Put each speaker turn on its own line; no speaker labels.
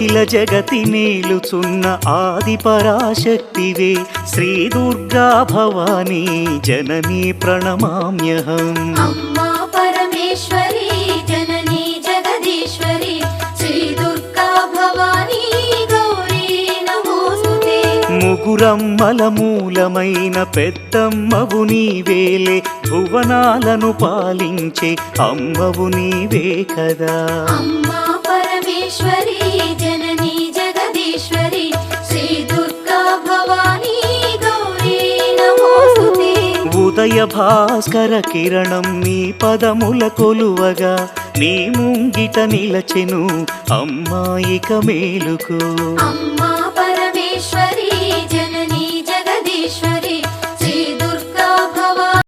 అఖిల జగతి నేలుచున్న ఆది పరాశక్తివే శ్రీ దుర్గా భవానీ జననీ ప్రణమామ్యహం
అమ్మా పరమేశ్వరి జననీ జగదీశ్వరి శ్రీ దుర్గా భవానీ గౌరీ నమోస్తుతే
ముగురమ్మల మూలమైన పెద్దమ్మవు నీవేలే భువనాలను పాలించే అమ్మవు నీవే కదా
అమ్మా పరమేశ్వరి జననీ జగదీశ్వరి శ్రీ దుర్గా భవానీ గౌరీ నమోస్తుతే
ఉదయ భాస్కర కిరణం నీ పదముల కొలువగా నీ ముంగిట నిలచెను అమ్మాయిక మేలుకు
అమ్మా పరమేశ్వరి